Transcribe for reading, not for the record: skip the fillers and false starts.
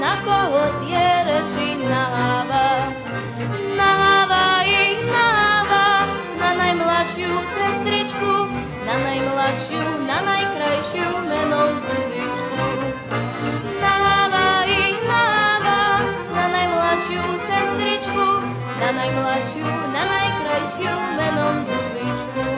na koho tie reči naháva. Naháva ich naháva na najmladšiu sestričku, na najmladšiu, na najkrajšiu menom Zuzičku. Naháva ich naháva na najmladšiu sestričku, na najmladšiu, na najkrajšiu menom Zuzičku.